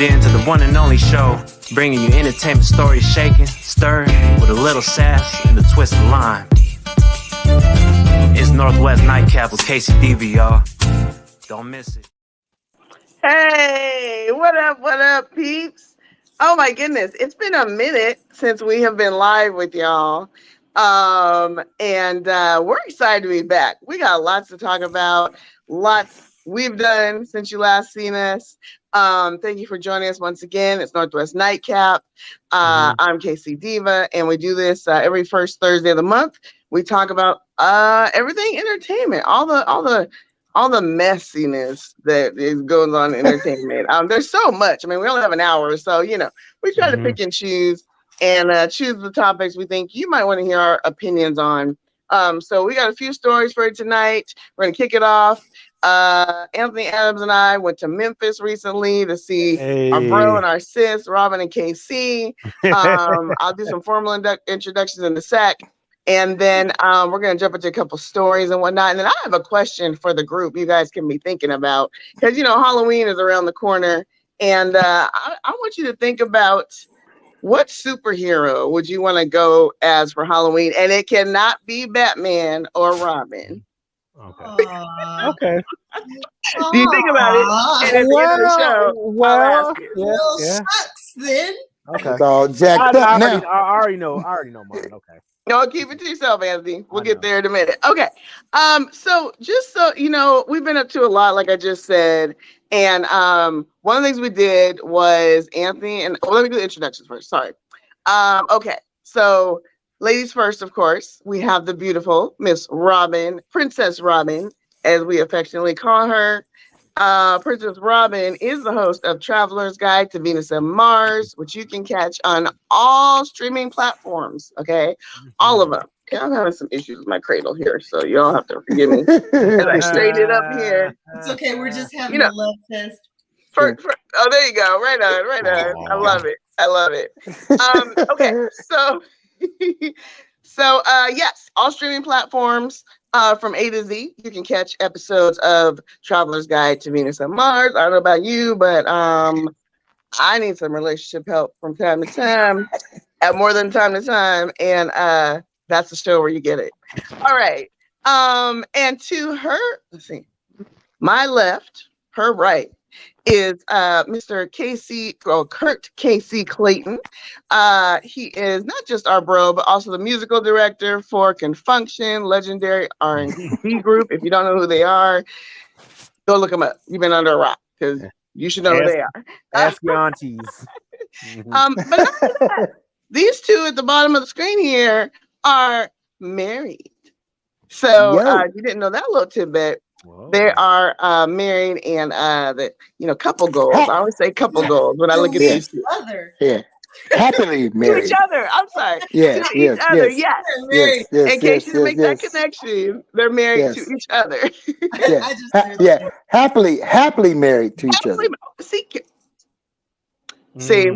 tuned in to the one and only show, bringing you entertainment stories shaken, stirred, with a little sass and a twist of lime. It's Northwest Nightcap with K-Cee Deeva, y'all. Don't miss it. Hey, what up, peeps? Oh my goodness, it's been a minute since we have been live with y'all. And we're excited to be back. We got lots to talk about, lots we've done since you last seen us. Thank you for joining us once again. It's Northwest Nightcap. I'm K-Cee Deeva, and we do this every first Thursday of the month. We talk about everything entertainment, all the messiness that is going on in entertainment. There's so much. I mean, we only have an hour, so we try to pick and choose choose the topics we think you might want to hear our opinions on. So we got a few stories for you tonight. We're gonna kick it off. Anthony Adams and I went to Memphis recently to see our bro and our sis, Robin and K-Cee. I'll do some formal introductions in a sec. And then we're going to jump into a couple stories and whatnot. And then I have a question for the group you guys can be thinking about. Because, Halloween is around the corner. And I want you to think about what superhero would you want to go as for Halloween? And it cannot be Batman or Robin. Okay. Do you think about it? And at the end of the show, I'll ask you. Shucks, then. Okay. It's all jacked up now. I already know mine. Okay. No, keep it to yourself, Anthony. We'll get there in a minute. Okay. So just so you know, we've been up to a lot, like I just said. And one of the things we did was Anthony and let me do the introductions first. Sorry. Okay. So ladies first, of course, we have the beautiful Miss Robin, Princess Robin, as we affectionately call her. Princess Robin is the host of Traveler's Guide to Venus and Mars, which you can catch on all streaming platforms. Okay, all of them. Okay, I'm having some issues with my cradle here, so y'all have to forgive me as I straighten it up here. It's okay. We're just having a love test. Oh, there you go. Right on. I love it. Okay, so yes, all streaming platforms. From A to Z, you can catch episodes of Traveler's Guide to Venus and Mars. I don't know about you, but I need some relationship help from time to time, at more than time to time, and that's the show where you get it. All right. And to her, let's see, my left, her right, is Mr. Kurt K-Cee Clayton. He is not just our bro, but also the musical director for Confunction, legendary R&B group. If you don't know who they are, go look them up. You've been under a rock because you should know who they are. Ask your aunties. But not only that, these two at the bottom of the screen here are married. So you didn't know that little tidbit. Whoa. They are married and couple goals. I always say couple goals when I look at these two. Yeah. Happily married. To each other. I'm sorry. Yes. To each other. Yes. In case you didn't make that connection, they're married to each other. Happily married to each other. See,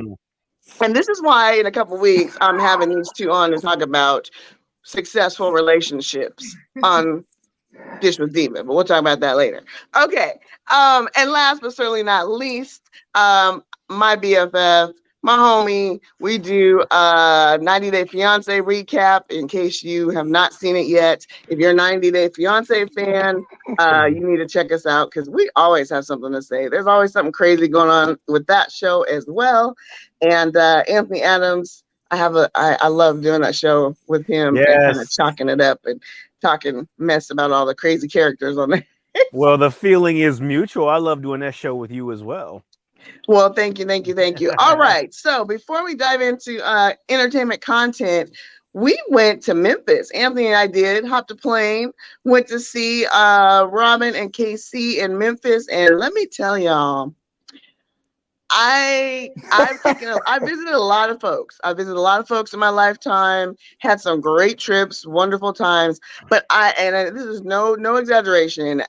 and this is why in a couple weeks I'm having these two on to talk about successful relationships on Dish with Diva, but we'll talk about that later. Okay. And last but certainly not least, my BFF, my homie, we do 90 Day Fiance recap in case you have not seen it yet. If you're a 90 Day Fiance fan, you need to check us out because we always have something to say. There's always something crazy going on with that show as well. And Anthony Adams, I love doing that show with him and kind of chalking it up and talking mess about all the crazy characters on there. Well, the feeling is mutual. I love doing that show with you as well. Well, thank you. All right. So before we dive into entertainment content, we went to Memphis. Anthony and I hopped a plane, went to see Robin and K-Cee in Memphis. And let me tell y'all, I visited a lot of folks. I visited a lot of folks in my lifetime, had some great trips, wonderful times. But this is no exaggeration.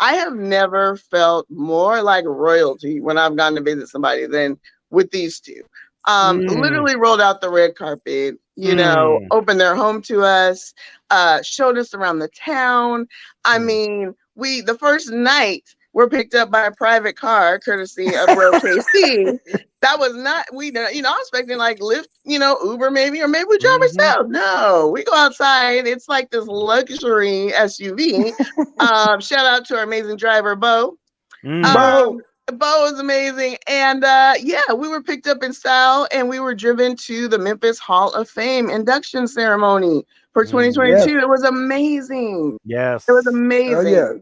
I have never felt more like royalty when I've gone to visit somebody than with these two. Literally rolled out the red carpet, opened their home to us, showed us around the town. I mean, the first night were picked up by a private car, courtesy of Real K-Cee. That was not, I was expecting like Lyft, Uber maybe, or maybe we drive ourselves. No, we go outside. It's like this luxury SUV. Shout out to our amazing driver, Bo. Bo is amazing. And we were picked up in style and we were driven to the Memphis Hall of Fame induction ceremony for 2022. Yes. It was amazing. Yes. It was amazing. Oh, yeah.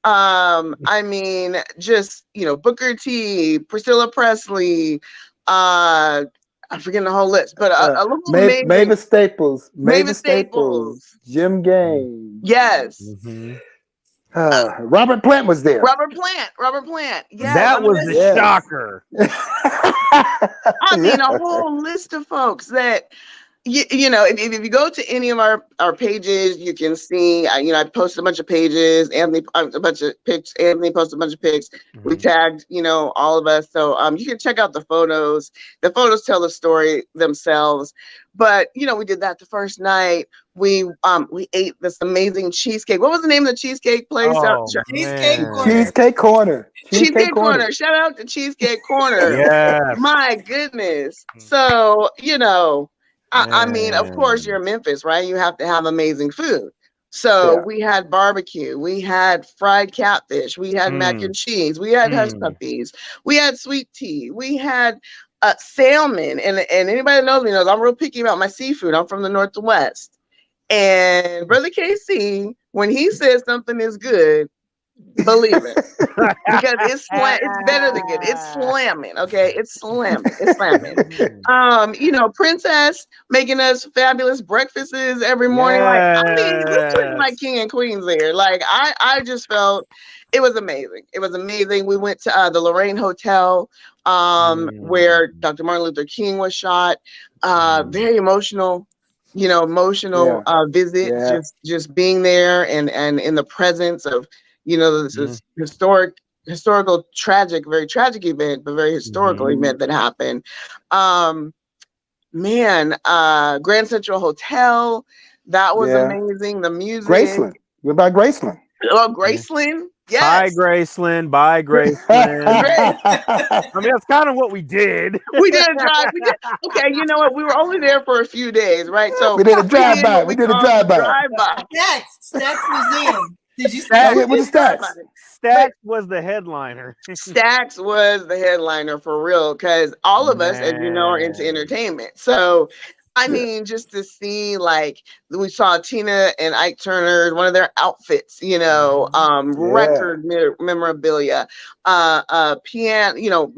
I mean, just, Booker T, Priscilla Presley, I'm forgetting the whole list, but Mavis Staples. Mavis Staples. Jim Gaines. Yes. Robert Plant was there. Robert Plant. Yes. That was the shocker. I mean, a whole list of folks that, if you go to any of our pages, you can see, I posted a bunch of pages, Anthony, a bunch of pics, Anthony posted a bunch of pics. We tagged, all of us. So you can check out the photos. The photos tell the story themselves. But, we did that the first night. We ate this amazing cheesecake. What was the name of the cheesecake place? Cheesecake Corner. Cheesecake Corner. Shout out to Cheesecake Corner. Yeah. My goodness. So, I mean, of course, you're in Memphis, right? You have to have amazing food. So we had barbecue, we had fried catfish, we had mac and cheese, we had hush puppies, we had sweet tea, we had salmon. And anybody that knows me knows I'm real picky about my seafood. I'm from the Northwest. And Brother K-Cee, when he says something is good, believe it, because it's better than good. It's slamming, okay? It's slamming. Princess making us fabulous breakfasts every morning. We're treating like king and queens there. Like I just felt it was amazing. It was amazing. We went to the Lorraine Hotel, where Dr. Martin Luther King was shot. Very emotional. Visit, just being there and in the presence of this historical, very tragic event, but very historical event that happened. Grand Central Hotel, that was amazing. The music. Graceland. We're by Graceland. Oh, Graceland. Yes. Bye, Graceland. I mean, that's kind of what we did. We did a drive. Okay, you know what? We were only there for a few days, right? So we did a drive-by. Stax Museum. Did you see Stax was the headliner. Stax was the headliner for real, because all of us, as you know, are into entertainment. So, I mean, just to see, like, we saw Tina and Ike Turner, one of their outfits, record memorabilia, piano,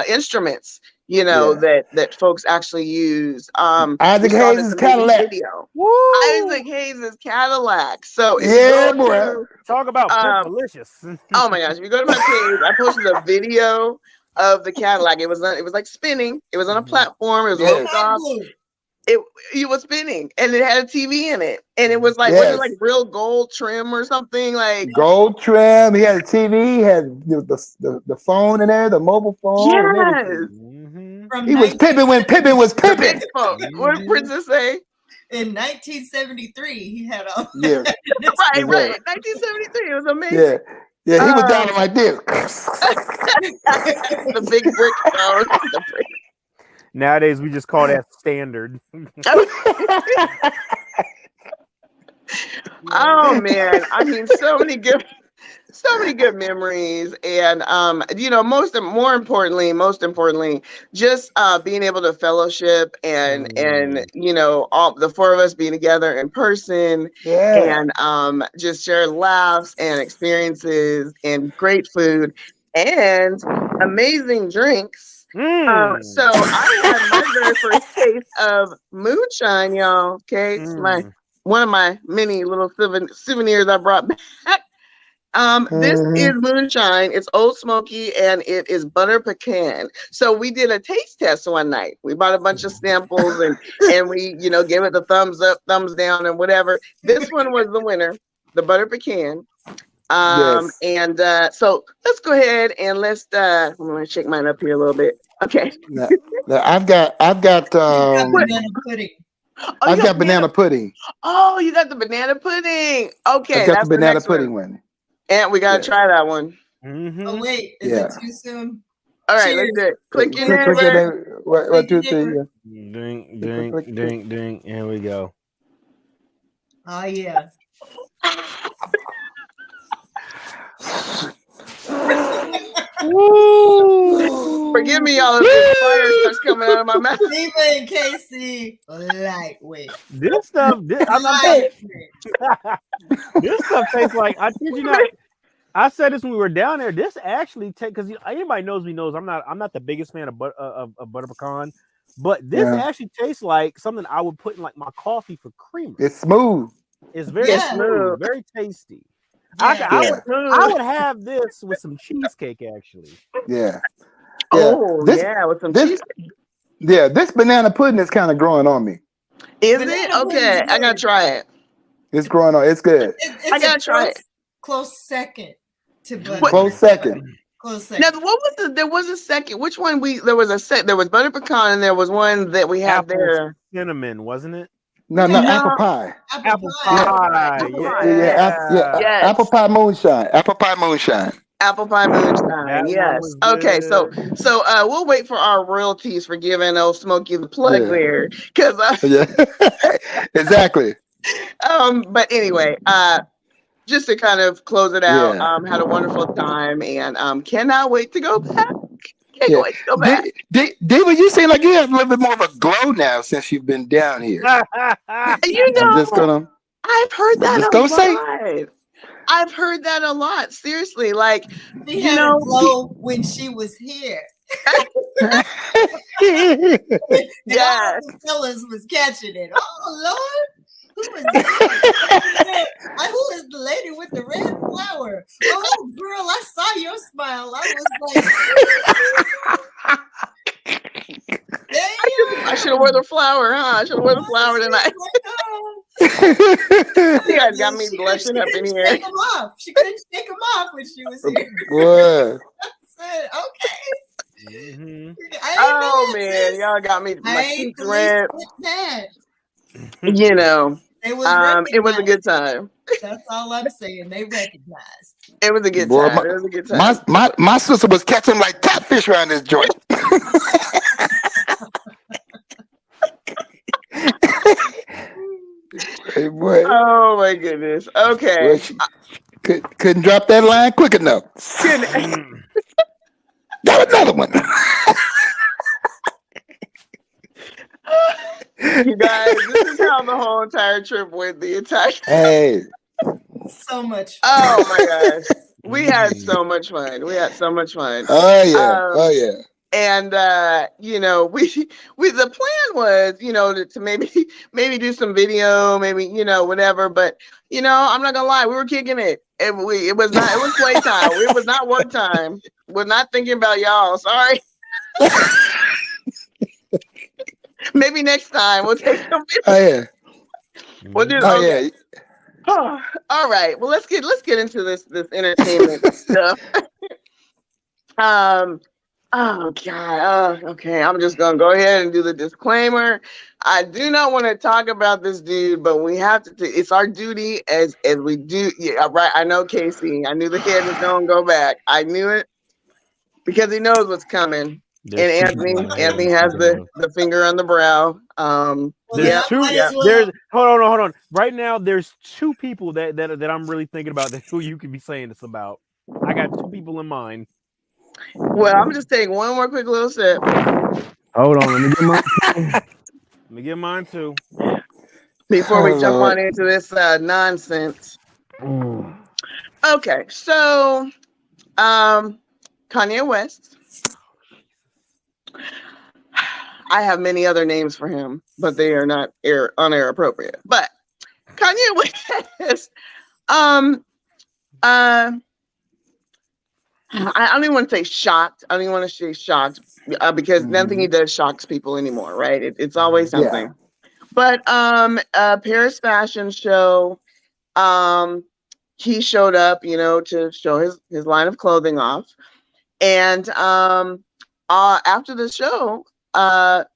instruments. That folks actually use. Isaac Hayes' Cadillac. Isaac Hayes' Cadillac. So boy. Talk about delicious. Oh my gosh! If you go to my page, I posted a video of the Cadillac. It was like spinning. It was on a platform. It was looked off. It was spinning, and it had a TV in it, and it was like wasn't it like real gold trim or something, like gold trim. He had a TV. He had the phone in there, the mobile phone. Yes. He was pimping when Pippin was pimping. What did Princess say? In 1973, he had a right. 1973. It was amazing. Yeah. He was down like this. The big brick phone. Nowadays, we just call that standard. Oh man, I mean, so many good memories, and more importantly, just being able to fellowship and all the four of us being together in person, and just share laughs and experiences and great food and amazing drinks. So I had my very first taste of moonshine, y'all. Okay, it's one of my many little souvenirs I brought back. This is moonshine. It's Old Smoky and it is butter pecan. So we did a taste test one night. We bought a bunch of samples and we, gave it the thumbs up, thumbs down, and whatever. This one was the winner, the butter pecan. And so let's go ahead and I'm gonna shake mine up here a little bit. Okay. Now, I've got banana pudding. I've got banana pudding. Oh, you got the banana pudding. Okay, I got the banana pudding one. And we gotta Yeah. try that one. Oh wait, is Yeah. it too soon? All right, let's Cheers. do it. Click your Click your neighbor. name. One, two, three. Yeah. Ding, Click, ding, click, click. ding, ding. Here we go. Oh yeah. Forgive me, y'all, if this fire starts coming out of my mouth. Deeva and K-Cee, lightweight. This stuff, this stuff tastes like, I kid you not. I said this when we were down there. This actually tastes, because anybody knows me knows I'm not the biggest fan of butter pecan, but this actually tastes like something I would put in like my coffee for creamer. It's smooth. It's very smooth, very tasty. Yeah. I would have this with some cheesecake actually. Yeah. Oh, This, with some this, cheese. yeah, this banana pudding is kind of growing on me. Is Banana it? pudding Okay, is I gotta good. try it. It's growing on. It's good. It's I gotta try it. Close second to butter. Close second. Close Now, second. what was there was a second. Which one there was butter pecan and there was one that we had Apple there. cinnamon, wasn't it? No, No. apple pie. Apple pie. pie. Yeah. Yes. Apple pie moonshine. Apple pie moonshine. Apple pie moonshine. That one Yes. was Okay. good. So we'll wait for our royalties for giving old Smokey the plug there, because Yeah. Exactly. But anyway, just to kind of close it out, Yeah. had a wonderful time and cannot wait to go back. Can't wait to go back. David, you seem like you have a little bit more of a glow now since you've been down here. You know, I'm just gonna. I've heard that Just a gonna say. lot. I've heard that a lot. Seriously, like She had a glow when she was here. Yes. All the fellas was catching it. Oh Lord, who is this? Who is the lady with the red flower? Oh girl, I saw your smile. I was like, damn. I should have worn the flower, huh? I should have worn the flower tonight. You guys got me blushing up in here. Take them off. She couldn't take them off when she was here. Boy. I said, okay. Mm-hmm. Oh man, y'all got me my cheeks red. Mad. You know, It was it was a good time. That's all I'm saying. They recognized. It was a good Boy, time. It was a good time. my sister was catching like catfish around this joint. Hey boy. Oh my goodness. Okay. Well, she couldn't drop that line quick enough. Got another one. You guys, this is how the whole entire trip went. The entire. Hey. So much fun. Oh my gosh, we had so much fun. We had so much fun. Oh yeah. And you know, we the plan was, you know, to maybe do some video, maybe, you know, whatever. But you know, I'm not gonna lie, we were kicking it. It was playtime. It was not work time. We're not thinking about y'all. Sorry. Maybe next time we'll take some video. Oh yeah. We'll do. Oh Okay. yeah. Oh, all right. Well, let's get into this entertainment stuff. Oh God. Okay. I'm just gonna go ahead and do the disclaimer. I do not want to talk about this dude, but we have to. It's our duty as we do. Yeah, right. I know K-Cee. I knew the head was gonna go back. I knew it because he knows what's coming. And Anthony has the finger on the brow. There's two. Yeah. There's hold on. Right now, there's two people that I'm really thinking about who you could be saying this about. I got two people in mind. Well, I'm just taking one more quick little sip. Hold on, let me get mine. Let me get mine too. Before we jump on into this nonsense. Okay, so Kanye West. I have many other names for him, but they are not on-air appropriate. But Kanye West, I don't even want to say shocked. I don't even want to say shocked because nothing he does shocks people anymore, right? It's always something. Yeah. But Paris Fashion Show, he showed up, you know, to show his line of clothing off, and after the show,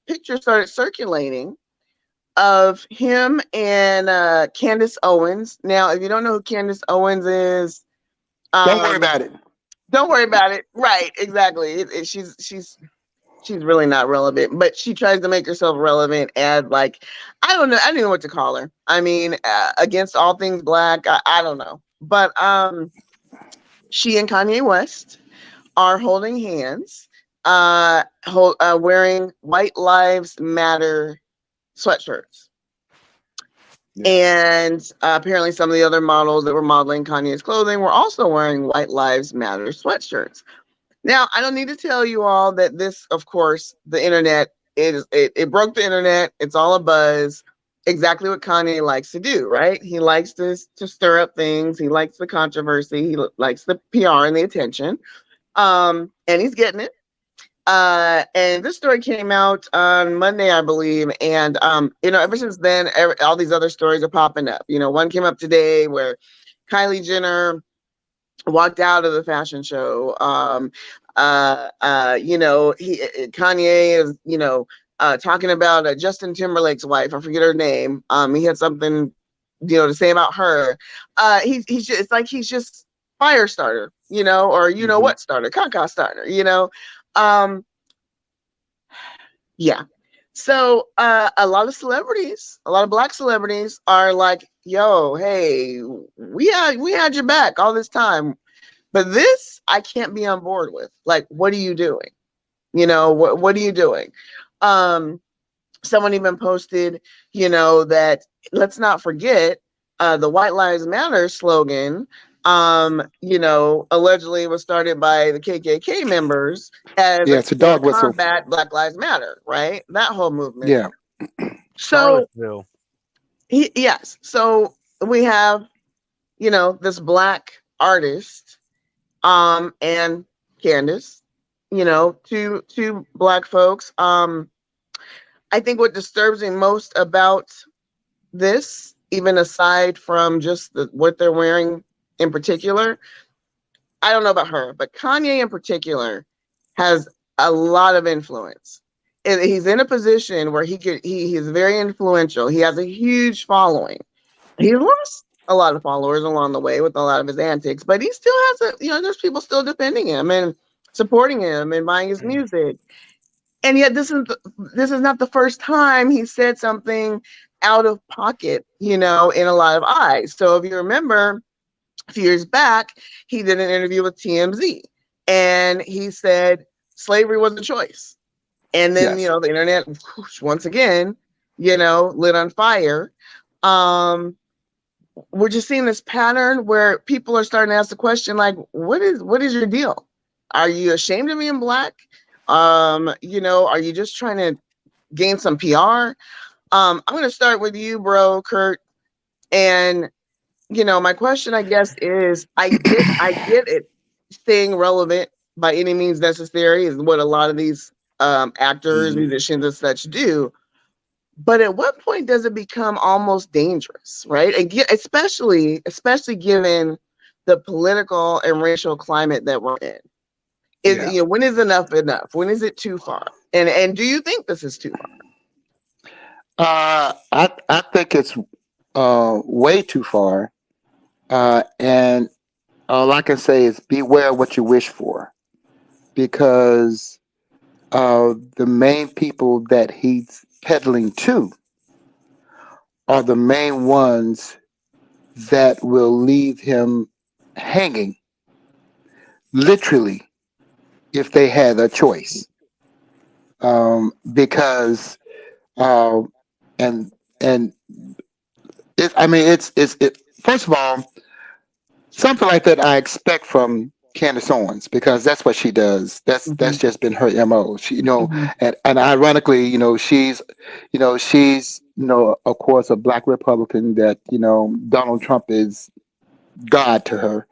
pictures started circulating of him and Candace Owens. Now, if you don't know who Candace Owens is, Don't worry Um, about it. don't worry about it. Right, exactly. She's really not relevant, but she tries to make herself relevant as like I don't know. I don't know what to call her. I mean, against all things black. I don't know, but she and Kanye West are holding hands, wearing White Lives Matter sweatshirts. Yeah. And apparently, some of the other models that were modeling Kanye's clothing were also wearing White Lives Matter sweatshirts. Now, I don't need to tell you all that this, of course, the internet it broke the internet. It's all a buzz. Exactly what Kanye likes to do, right? He likes to stir up things. He likes the controversy. He likes the PR and the attention. And he's getting it. And this story came out on Monday, I believe. And ever since then, all these other stories are popping up. One came up today where Kylie Jenner walked out of the fashion show. Kanye is, talking about Justin Timberlake's wife. I forget her name. He had something, to say about her. He's just, it's like he's just fire starter, or what starter, caca starter, yeah. So a lot of celebrities, a lot of black celebrities are like, yo, hey, we had your back all this time. But this I can't be on board with. Like, what are you doing? What are you doing? Someone even posted, that let's not forget the White Lives Matter slogan, allegedly was started by the KKK members as it's a dog whistle. combat Black Lives Matter, right? That whole movement. Yeah. So Charlottesville. yes. So we have, this black artist, and Candace, two black folks. I think what disturbs me most about this, even aside from just what they're wearing in particular, I don't know about her, but Kanye in particular has a lot of influence. He's in a position where he's very influential. He has a huge following. He lost a lot of followers along the way with a lot of his antics, but he still has there's people still defending him and supporting him and buying his music. And yet this is not the first time he said something out of pocket, in a lot of eyes. So if you remember a few years back, he did an interview with TMZ and he said slavery was a choice. And then, Yes. The internet, once again, lit on fire. We're just seeing this pattern where people are starting to ask the question, like, what is your deal? Are you ashamed of being black? Are you just trying to gain some PR? I'm going to start with you, bro, Kurt. And, my question, I guess, is I get it. Staying relevant by any means necessary is what a lot of these actors, musicians, and such do. But at what point does it become almost dangerous, right? Especially given the political and racial climate that we're in. When is enough enough? When is it too far? And do you think this is too far? I think it's way too far. And all I can say is beware what you wish for, because the main people that he's peddling to are the main ones that will leave him hanging, literally, if they had a choice. Because and first of all, something like that I expect from Candace Owens, because that's what she does. That's just been her MO. She, and ironically, she's of course a black Republican that, Donald Trump is God to her.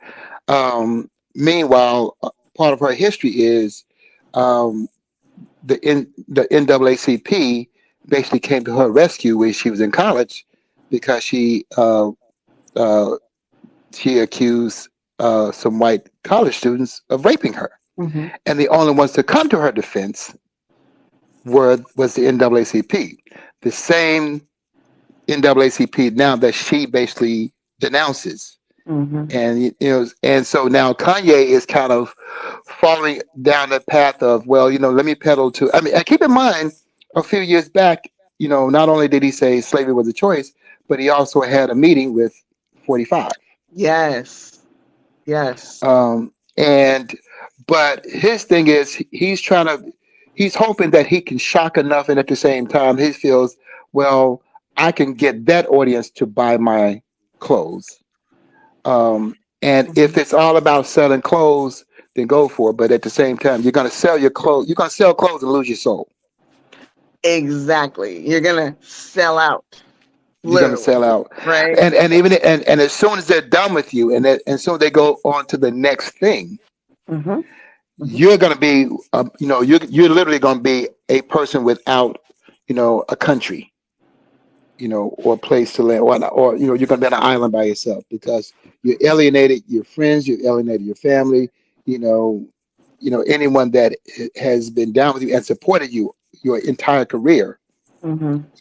Meanwhile, part of her history is the NAACP basically came to her rescue when she was in college, because she accused some white college students of raping her. And the only ones to come to her defense was the NAACP. The same NAACP now that she basically denounces. And and so now Kanye is kind of falling down the path of, well, let me pedal to. I mean, and keep in mind, a few years back, not only did he say slavery was a choice, but he also had a meeting with 45. Yes. Yes. And but his thing is he's hoping that he can shock enough, and at the same time he feels, well, I can get that audience to buy my clothes. And if it's all about selling clothes, then go for it. But at the same time, you're going to sell your clothes. You're going to sell clothes and lose your soul. Exactly. You're gonna sell out. You're going to Literally. sell out, Right. and even and as soon as they're done with you, and so they go on to the next thing. You're going to be, you're literally going to be a person without, a country, or a place to live, or you're going to be on an island by yourself because you alienated your friends, you alienated your family, anyone that has been down with you and supported you your entire career.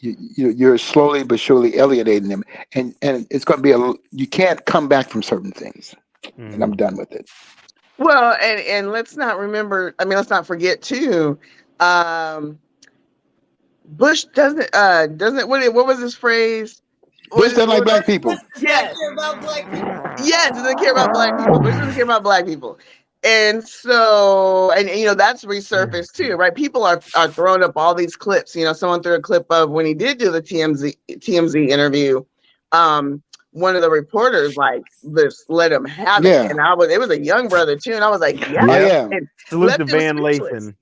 You're slowly but surely alienating them, and it's going to be you can't come back from certain things. And I'm done with it. Well, and let's not remember. I mean, let's not forget too. Um, Bush doesn't what was his phrase? Bush doesn't like black people. Yes. Care about black people. Yes, doesn't care about black people. Bush doesn't care about black people. And so, and that's resurfaced too, right? People are throwing up all these clips. Someone threw a clip of when he did do the TMZ interview. One of the reporters just let him have it, and it was a young brother too, and I was like, yeah, yeah. and Salute left to him Van speechless. Lathan.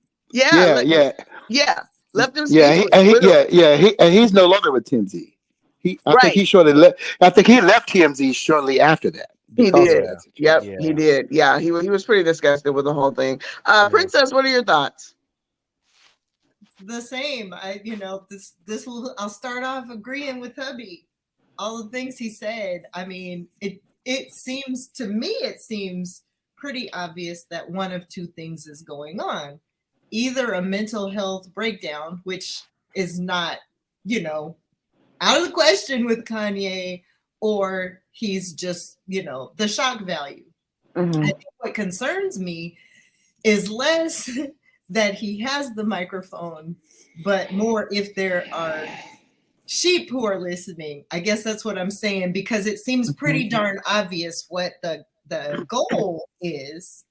Left him Yeah, speechless. he's no longer with TMZ. I think Right. he shortly left. I think he left TMZ shortly after that He because did. of that Yep, situation. he did. Yeah, he was pretty disgusted with the whole thing. Princess, what are your thoughts? The same. I'll start off agreeing with hubby. All the things he said. I mean, it seems to me, it seems pretty obvious that one of two things is going on. Either a mental health breakdown, which is not, out of the question with Kanye, or he's just, the shock value. I think what concerns me is less that he has the microphone, but more if there are sheep who are listening. I guess that's what I'm saying, because it seems pretty darn obvious what the goal is.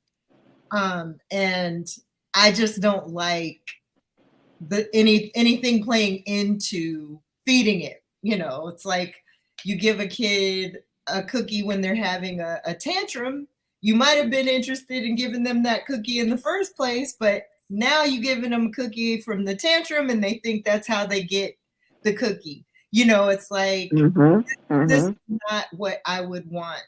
And I just don't like anything playing into feeding it. It's like you give a kid a cookie when they're having a tantrum. You might have been interested in giving them that cookie in the first place, but now you're giving them a cookie from the tantrum and they think that's how they get the cookie. It's like, this is not what I would want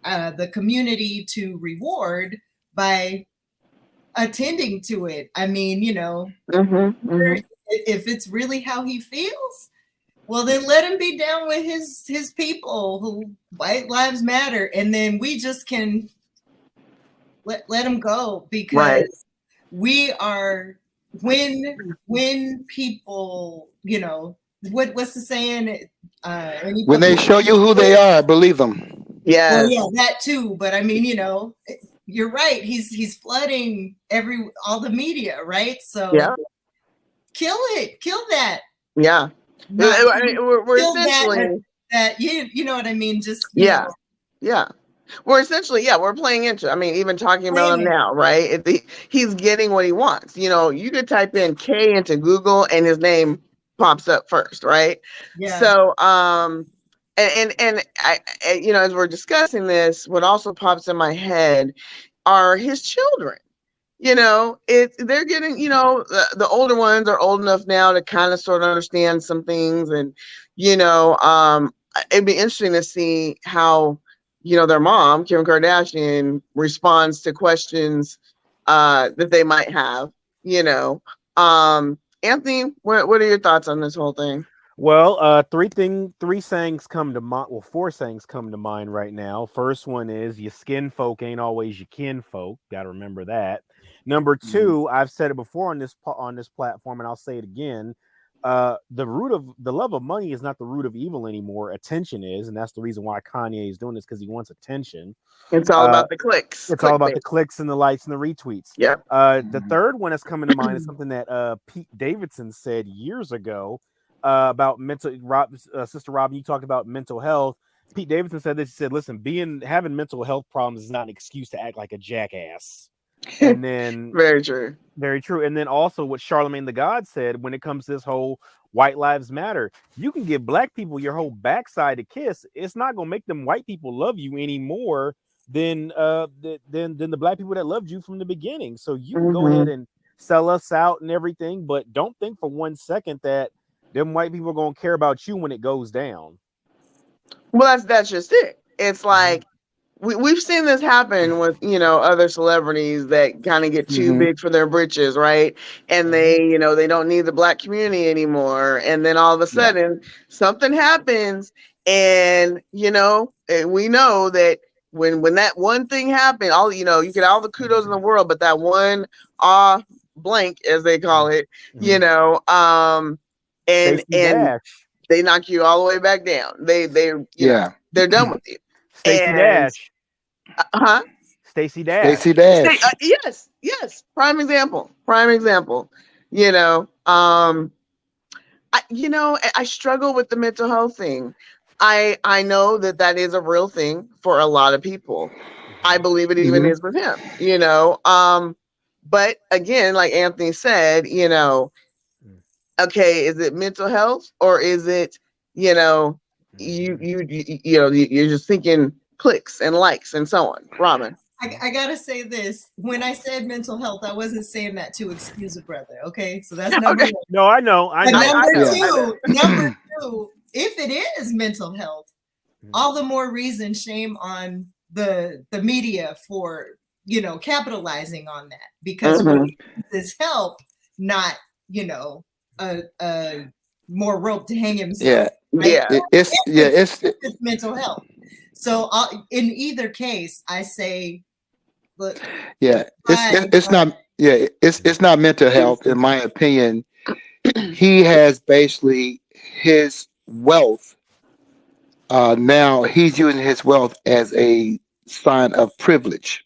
the community to reward by attending to it. I mean, if it's really how he feels, well, then let him be down with his people who White Lives Matter, and then we just can let him go, because we are when people, what's the saying? When they show you who they are, believe them. Yeah, well, yeah, that too. But I mean, you're right. He's flooding all the media, right? So kill that. Yeah. We're essentially that you know what I mean. Just yeah. We're essentially we're playing into. I mean, even talking about him now, right? He's getting what he wants. You could type in K into Google and his name pops up first, right? Yeah. So and I as we're discussing this, what also pops in my head are his children. They're getting, the older ones are old enough now to kind of sort of understand some things, and it'd be interesting to see how their mom, Kim Kardashian, responds to questions that they might have. Anthony, what are your thoughts on this whole thing? Well, three sayings come to mind. Well, four sayings come to mind right now. First one is your skin folk ain't always your kin folk. Got to remember that. Number two, I've said it before on this platform, and I'll say it again. the love of money is not the root of evil anymore. Attention is, and that's the reason why Kanye is doing this, because he wants attention. It's all about the clicks. It's all about the clicks and the likes and the retweets. Yep. The third one that's coming to mind is something that Pete Davidson said years ago about Sister Robin, you talked about mental health. Pete Davidson said this. He said, "Listen, having mental health problems is not an excuse to act like a jackass." And then very true. Very true. And then also what Charlemagne the God said when it comes to this whole white lives matter, you can give black people your whole backside to kiss. It's not gonna make them white people love you any more than the black people that loved you from the beginning. So you can go ahead and sell us out and everything, but don't think for 1 second that them white people are gonna care about you when it goes down. Well, that's just it. It's like we've seen this happen with, other celebrities that kind of get too big for their britches, right? And they, they don't need the black community anymore. And then all of a sudden something happens, and we know that when that one thing happened, you get all the kudos in the world, but that one blank, as they call it, and they knock you all the way back down. They're done with you. Stacey Dash. Stacey Dash. Yes. Prime example. I struggle with the mental health thing. I know that is a real thing for a lot of people. I believe it even is with him, but again, like Anthony said, okay, is it mental health, or is it, you're just thinking clicks and likes and so on? Robin. I gotta say this. When I said mental health, I wasn't saying that to excuse a brother. Okay, so that's number one. No, I know. Number two, if it is mental health, all the more reason, shame on the media for capitalizing on that, because this help, not a more rope to hang himself. It's mental health. So in either case, I say, look. It's not mental health, in my opinion. He has basically his wealth. Now he's using his wealth as a sign of privilege,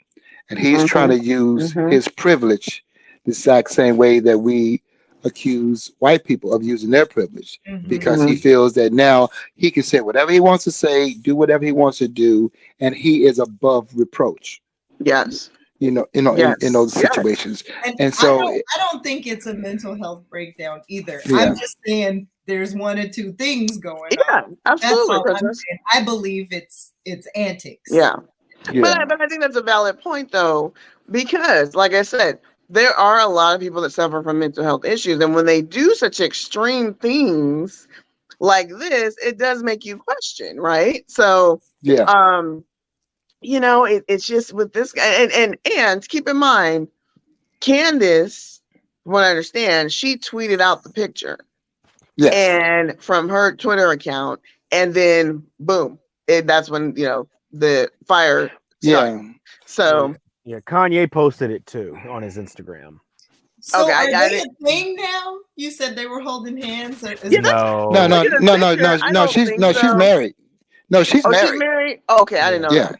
and he's trying to use his privilege the exact same way that we accuse white people of using their privilege, because he feels that now he can say whatever he wants to say, do whatever he wants to do, and he is above reproach. Yes. In those situations. And so I don't think it's a mental health breakdown either. I'm just saying there's one or two things going on. Absolutely. I believe it's antics. Yeah. But I think that's a valid point, though, because like I said, there are a lot of people that suffer from mental health issues, and when they do such extreme things like this, it does make you question, right? So it's just with this guy, and keep in mind, Candace, from what I understand, she tweeted out the picture, and from her Twitter account, and then boom, that's when the fire started. So Kanye posted it too on his Instagram. So are they a thing now? You said they were holding hands. No. She's married. No, she's married. She's married. Okay, I didn't know.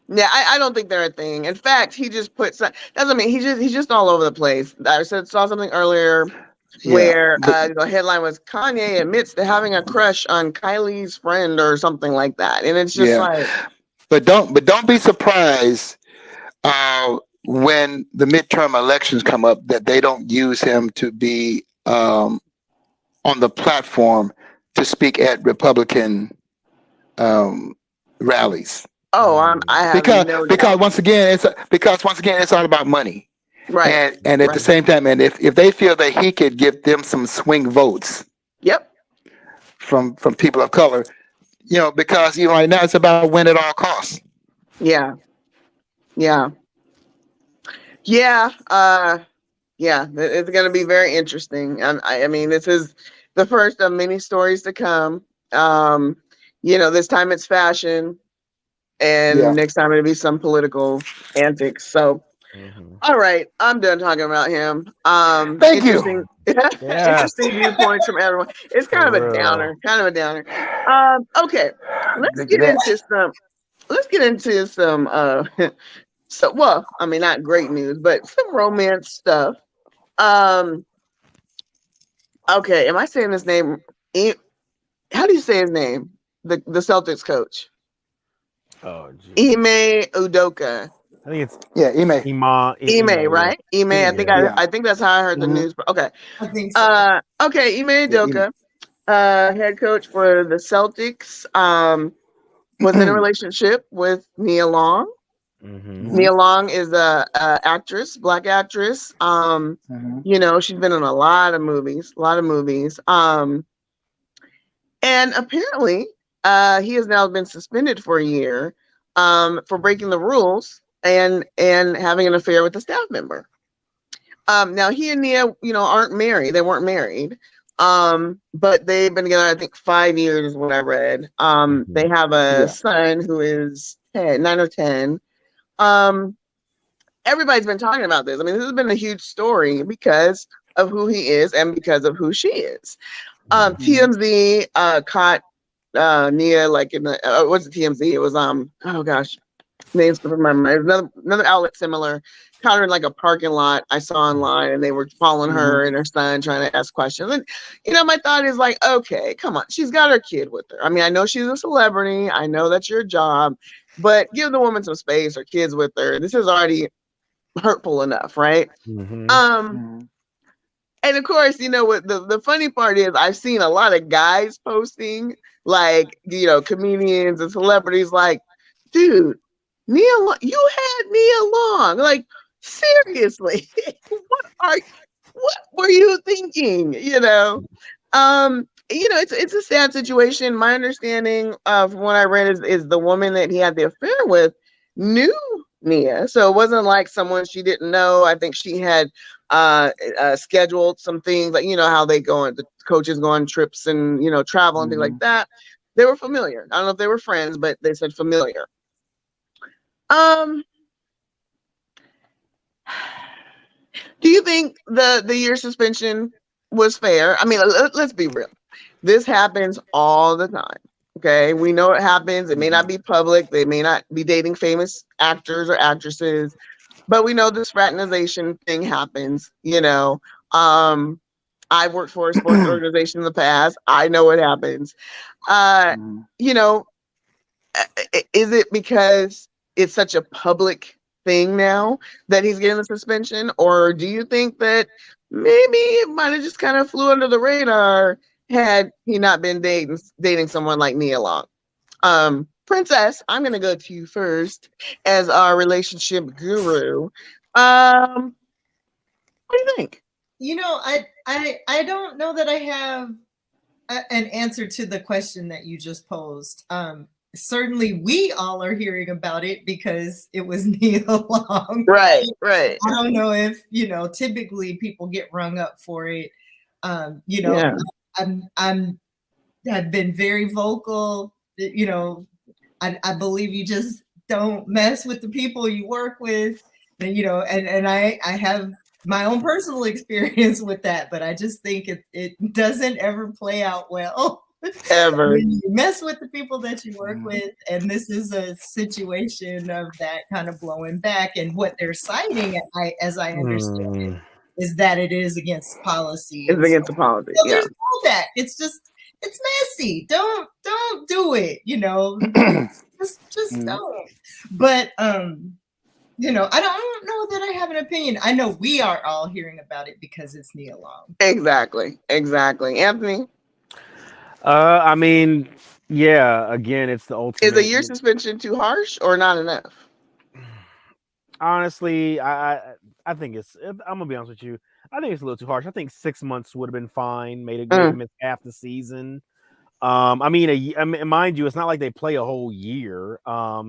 Yeah, I don't think they're a thing. In fact, he just put some. Doesn't mean he's just all over the place. I saw something earlier where the headline was Kanye admits to having a crush on Kylie's friend or something like that, and it's just like. But don't be surprised when the midterm elections come up that they don't use him to be on the platform to speak at Republican rallies. I have because once again it's all about money, right? And at the same time, and if they feel that he could give them some swing votes, from people of color, because right now it's about win at all costs. It's going to be very interesting. And I mean, this is the first of many stories to come. This time it's fashion, and next time it'll be some political antics. So All right, I'm done talking about him. Thank you. Interesting, Yeah. interesting viewpoints from everyone. It's kind of a For real. downer. Kind of a downer. Okay, let's Look get at that. into some. Let's get into some. So well, I mean, not great news, but some romance stuff. Um, okay, am I saying his name? How do you say his name? The Celtics coach, Oh, geez. Ime Udoka. I think it's Yeah, Ime. Ime, right? Ime. I think Yeah. I think that's how I heard the Mhm. news. Okay. I think so. Okay, Ime Yeah, Udoka, head coach for the Celtics. Was in a relationship with Nia Long. Mm-hmm. Nia Long is a actress, black actress. You know, she's been in a lot of movies, and apparently, he has now been suspended for a year, for breaking the rules and having an affair with a staff member. Now he and Nia, you know, aren't married. They weren't married. But they've been together, I think 5 years is what I read. They have a Yeah. son who is 9 or 10. Everybody's been talking about this. I mean, this has been a huge story because of who he is and because of who she is. TMZ caught Nia like in the it wasn't TMZ, it was oh gosh, names from my mind. Another outlet similar, caught her in like a parking lot I saw online, and they were following her and her son trying to ask questions. And you know, my thought is like, okay, come on, she's got her kid with her. I mean, I know she's a celebrity, I know that's your job, but give the woman some space. Her kids with her. This is already hurtful enough, right? And of course, you know what the funny part is, I've seen a lot of guys posting, like, you know, comedians and celebrities, like, dude, you had Nia Long. Like, seriously, what were you thinking? You know, it's a sad situation. My understanding of what I read is the woman that he had the affair with knew Nia, so it wasn't like someone she didn't know. I think she had scheduled some things, like, you know how they go on, the coaches go on trips and, you know, travel and things like that. They were familiar. I don't know if they were friends, but they said familiar. Do you think the year suspension was fair? I mean, let's be real. This happens all the time. Okay, we know it happens. It may not be public. They may not be dating famous actors or actresses, but we know this fraternization thing happens. You know, I've worked for a sports organization in the past. I know it happens. You know, is it because it's such a public thing now that he's getting the suspension, or do you think that maybe it might have just kind of flew under the radar had he not been dating someone like Nia Long? Princess, I'm gonna go to you first as our relationship guru. What do you think? You know, I don't know that I have an answer to the question that you just posed. Certainly we all are hearing about it because it was Nia Long. Right. I don't know if, you know, typically people get rung up for it. You know, yeah. I've been very vocal. You know, I believe you just don't mess with the people you work with. And, you know, and I have my own personal experience with that, but I just think it doesn't ever play out well. Ever. When you mess with the people that you work with, and this is a situation of that kind of blowing back, and what they're citing, as I understand it, is that it is against policy. It's against the policy. So there's all that. It's just, it's messy. Don't do it. You know, just don't. But you know, I don't know that I have an opinion. I know we are all hearing about it because it's Nia Long. Exactly. Anthony? I mean, yeah, again, it's the ultimate. Is a year suspension too harsh or not enough? Honestly, I think I'm gonna be honest with you. I think it's a little too harsh. I think 6 months would have been fine. Made him miss half the season. I mean, mind you, it's not like they play a whole year. Yeah,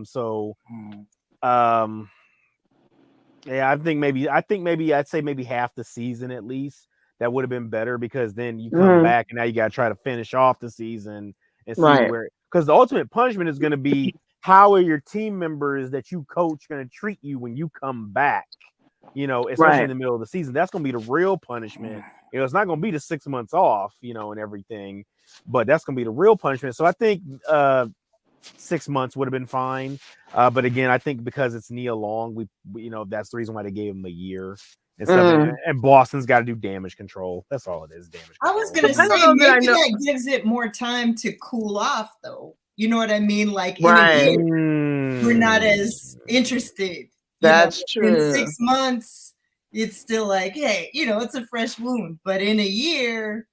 I think maybe I'd say maybe half the season at least. That would have been better, because then you come back and now you got to try to finish off the season and see where, because the ultimate punishment is going to be how are your team members that you coach going to treat you when you come back? especially in the middle of the season. That's going to be the real punishment. It's not going to be the 6 months off, and everything, but that's going to be the real punishment. So I think 6 months would have been fine. But again, I think because it's Nia Long, we that's the reason why they gave him a year. And Boston's got to do damage control. That's all it is, damage control. I was going to say, maybe that gives it more time to cool off, though. You know what I mean? Like, in a year, we're not as interested. That's true. In 6 months, it's still like, hey, it's a fresh wound. But in a year,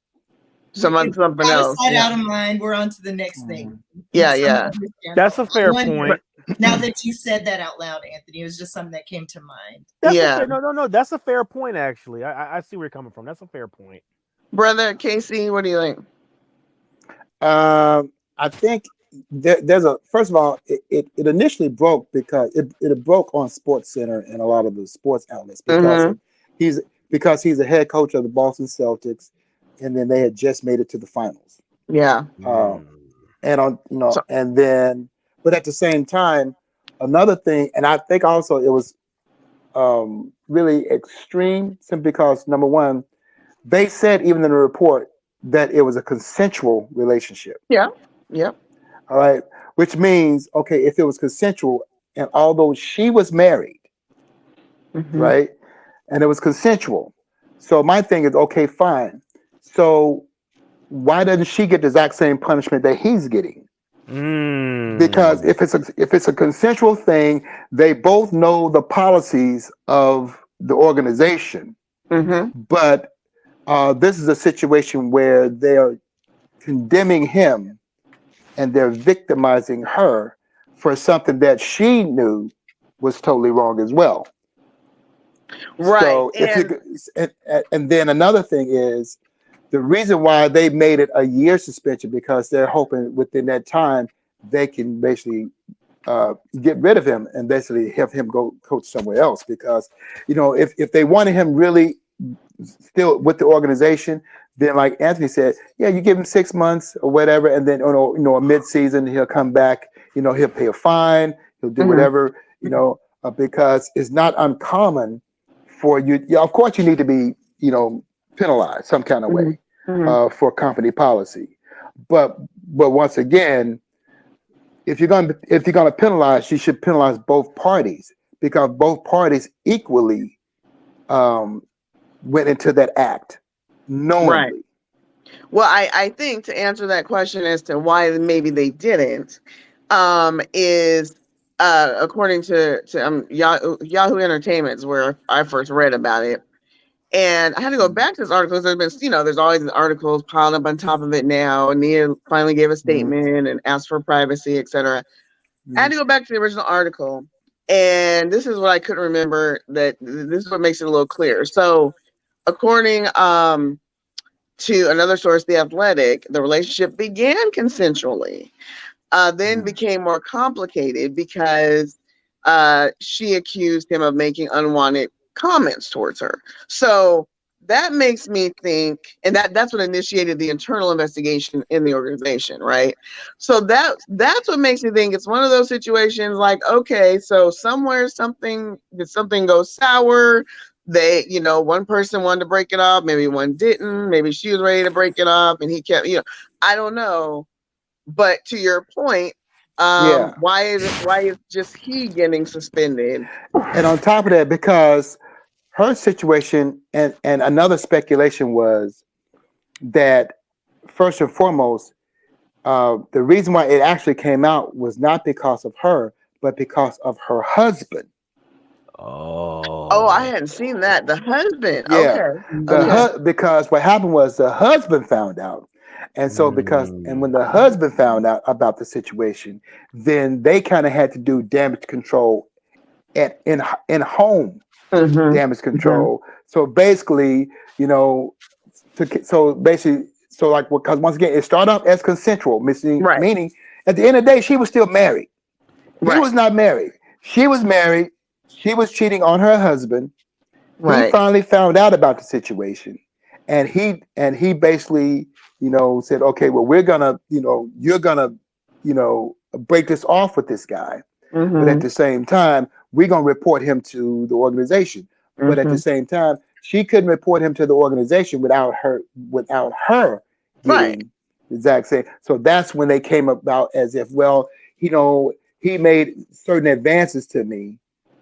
something else. Out of mind, we're on to the next thing. Yeah. That's a fair point. Now that you said that out loud, Anthony, it was just something that came to mind. No. That's a fair point, actually. I see where you're coming from. That's a fair point. Brother K-Cee, what do you think? I think there's first of all, it initially broke because it broke on Sports Center and a lot of the sports outlets because he's the head coach of the Boston Celtics, and then they had just made it to the finals. Yeah. But at the same time, another thing, and I think also it was really extreme simply because, number one, they said even in the report that it was a consensual relationship. Yeah. All right. Which means, okay, if it was consensual, and although she was married, right, and it was consensual. So my thing is, okay, fine. So why doesn't she get the exact same punishment that he's getting? Because if it's a consensual thing, they both know the policies of the organization. But this is a situation where they are condemning him and they're victimizing her for something that she knew was totally wrong as well. Right. So and then another thing is, the reason why they made it a year suspension because they're hoping within that time they can basically get rid of him and basically have him go coach somewhere else. Because if they wanted him really still with the organization, then like Anthony said, yeah, you give him 6 months or whatever, and then a mid-season he'll come back. He'll pay a fine, he'll do whatever. Because it's not uncommon for you. Yeah, of course, you need to be penalized some kind of way for company policy. But once again, if you're gonna penalize, you should penalize both parties because both parties equally went into that act knowingly. Right. Well, I think to answer that question as to why maybe they didn't is according to Yahoo Entertainment is where I first read about it. And I had to go back to this article. There's been, there's always articles piled up on top of it now. And Nia finally gave a statement and asked for privacy, etc. I had to go back to the original article. And this is what I couldn't remember, that this is what makes it a little clear. So according to another source, The Athletic, the relationship began consensually, then became more complicated because she accused him of making unwanted comments towards her. So that makes me think, and that's what initiated the internal investigation in the organization, right? So that's what makes me think it's one of those situations like, okay, so somewhere did something go sour? They, one person wanted to break it off, maybe one didn't, maybe she was ready to break it off and he kept, I don't know. But to your point, why is just he getting suspended? And on top of that, because her situation and another speculation was that first and foremost, the reason why it actually came out was not because of her, but because of her husband. Oh, I hadn't seen that. The husband. Yeah. Okay. Because what happened was the husband found out. And so when the husband found out about the situation, then they kind of had to do damage control in home damage control. So basically, because once again, it started off as consensual, meaning at the end of the day, she was still married. He was not married. She was married. She was cheating on her husband. He finally found out about the situation, and he basically, said, okay, well, we're gonna, you're gonna, break this off with this guy, but at the same time, we're gonna report him to the organization. but at the same time, she couldn't report him to the organization without her Right. getting the exact same. So that's when they came about as if, well, he made certain advances to me